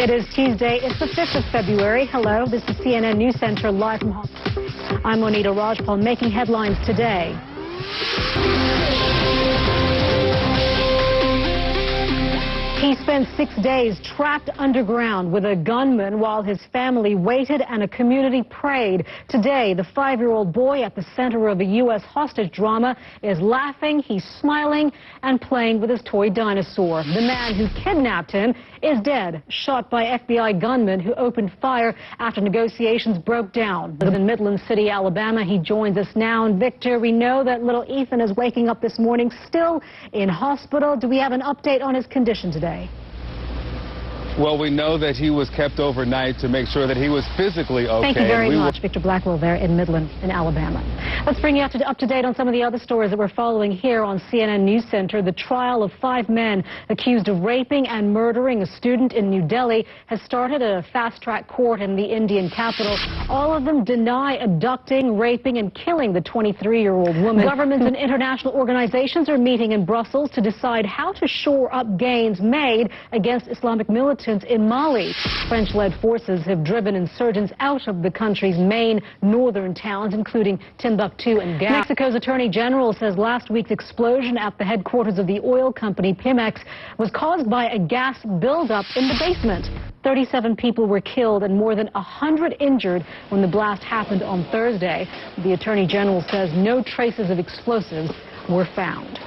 It is Tuesday. It's the 5th of February. Hello, this is CNN News Center live from Hong Kong. I'm Monita Rajpal making headlines today. He spent 6 days trapped underground with a gunman while his family waited and a community prayed. Today, the 5-year-old boy at the center of a U.S. hostage drama is laughing, he's smiling, and playing with his toy dinosaur. The man who kidnapped him is dead, shot by FBI gunmen who opened fire after negotiations broke down. In Midland City, Alabama, he joins us now. And Victor, we know that little Ethan is waking up this morning still in hospital. Do we have an update on his condition today? Well, we know that he was kept overnight to make sure that he was physically okay. Thank you very much, Victor Blackwell there in Midland in Alabama. Let's bring you up to date on some of the other stories that we're following here on CNN News Center. The trial of 5 men accused of raping and murdering a student in New Delhi has started at a fast-track court in the Indian capital. All of them deny abducting, raping, and killing the 23-year-old woman. Governments and international organizations are meeting in Brussels to decide how to shore up gains made against Islamic militants in Mali. French-led forces have driven insurgents out of the country's main northern towns, including Timbuktu and Gao. Mexico's Attorney General says last week's explosion at the headquarters of the oil company Pemex was caused by a gas buildup in the basement. 37 people were killed and more than 100 injured when the blast happened on Thursday. The Attorney General says no traces of explosives were found.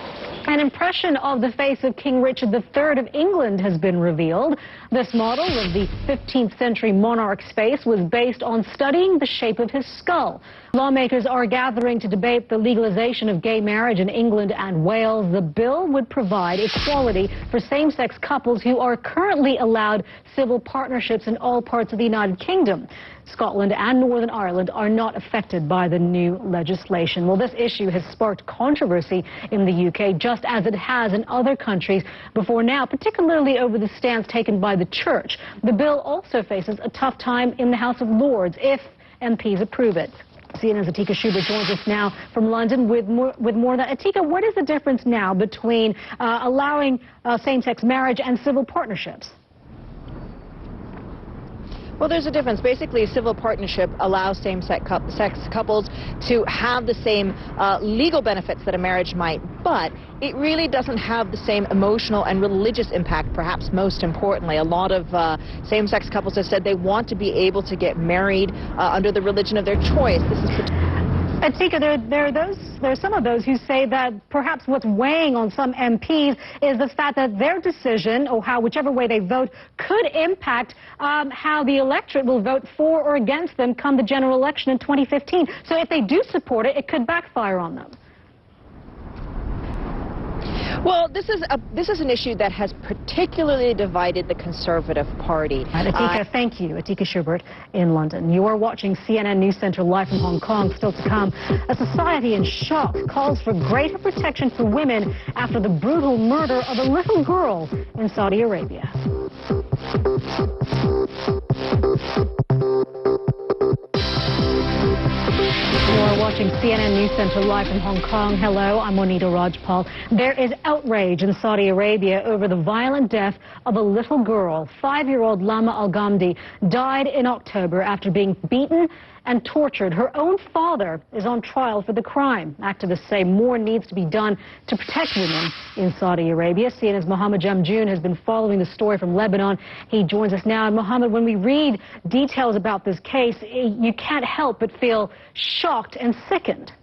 An impression of the face of King Richard III of England has been revealed. This model of the 15th century monarch's face was based on studying the shape of his skull. Lawmakers are gathering to debate the legalization of gay marriage in England and Wales. The bill would provide equality for same-sex couples who are currently allowed civil partnerships in all parts of the United Kingdom. Scotland and Northern Ireland are not affected by the new legislation. Well, this issue has sparked controversy in the UK, just as it has in other countries before now, particularly over the stance taken by the church. The bill also faces a tough time in the House of Lords if MPs approve it. CNN's Atika Shubert joins us now from London with more of that. Atika, what is the difference now between allowing same-sex marriage and civil partnerships? Well, there's a difference. Basically, a civil partnership allows same-sex couples to have the same legal benefits that a marriage might, but it really doesn't have the same emotional and religious impact, perhaps most importantly. A lot of same-sex couples have said they want to be able to get married under the religion of their choice. This is Atika, there are some of those who say that perhaps what's weighing on some MPs is the fact that their decision, or whichever way they vote, could impact how the electorate will vote for or against them come the general election in 2015. So if they do support it, it could backfire on them. Well, this is an issue that has particularly divided the Conservative Party. Atika, thank you. Atika Shubert in London. You are watching CNN News Center live from Hong Kong. Still to come, a society in shock calls for greater protection for women after the brutal murder of a little girl in Saudi Arabia. You are watching CNN News Center live from Hong Kong. Hello, I'm Monita Rajpal. There is outrage in Saudi Arabia over the violent death of a little girl. 5-year-old Lama Al-Ghamdi died in October after being beaten and tortured. Her own father is on trial for the crime. Activists say more needs to be done to protect women in Saudi Arabia. CNN's Mohammed Jamjoon has been following the story from Lebanon. He joins us now. And Mohammed, when we read details about this case, you can't help but feel shocked and sickened.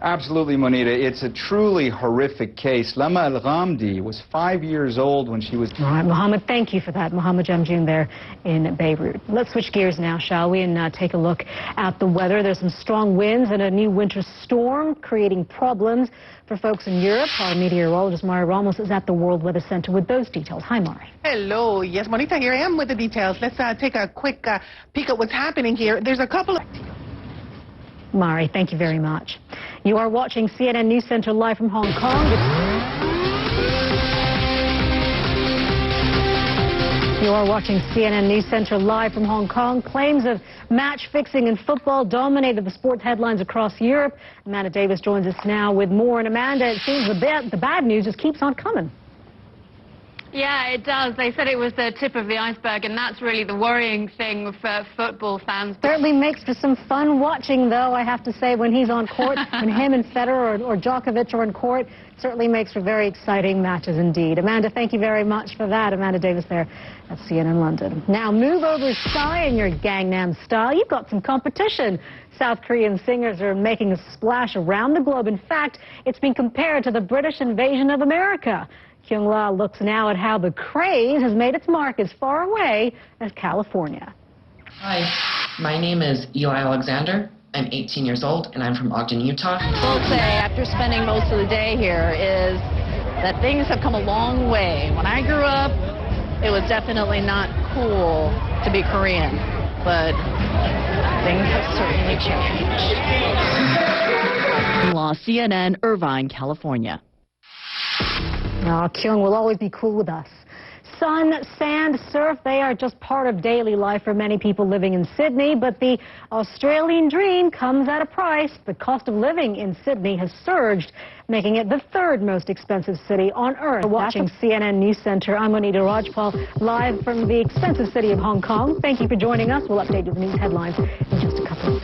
Absolutely, Monita. It's a truly horrific case. Lama Al-Ghamdi was 5 years old when she was... All right, Mohammed, thank you for that. Mohammed Jamjoon there in Beirut. Let's switch gears now, shall we, and take a look at the weather. There's some strong winds and a new winter storm creating problems for folks in Europe. Our meteorologist Mari Ramos is at the World Weather Center with those details. Hi, Mari. Hello. Yes, Monita, here I am with the details. Let's take a quick peek at what's happening here. There's a couple of... Mari, thank you very much. You are watching CNN News Center live from Hong Kong. You are watching CNN News Center live from Hong Kong. Claims of Match fixing in football dominated the sports headlines across Europe. Amanda Davis joins us now with more. And Amanda, it seems the bad news just keeps on coming. Yeah, it does. They said it was the tip of the iceberg, and that's really the worrying thing for football fans. Certainly makes for some fun watching, though, I have to say, when he's on court, when him and Federer or Djokovic are on court. Certainly makes for very exciting matches indeed. Amanda, thank you very much for that. Amanda Davis there at CNN London. Now, move over Psy in your Gangnam Style. You've got some competition. South Korean singers are making a splash around the globe. In fact, it's been compared to the British invasion of America. Kyung Lah looks now at how the craze has made its mark as far away as California. Hi, my name is Eli Alexander. I'm 18 years old, and I'm from Ogden, Utah. I will say, after spending most of the day here, is that things have come a long way. When I grew up, it was definitely not cool to be Korean, but things have certainly changed. CNN, Irvine, California. Oh, Kyung will always be cool with us. Sun, sand, surf, they are just part of daily life for many people living in Sydney, but the Australian dream comes at a price. The cost of living in Sydney has surged, making it the third most expensive city on earth. Watching CNN News Center, I'm Monita Rajpal, live from the expensive city of Hong Kong. Thank you for joining us. We'll update you with the news headlines in just a couple.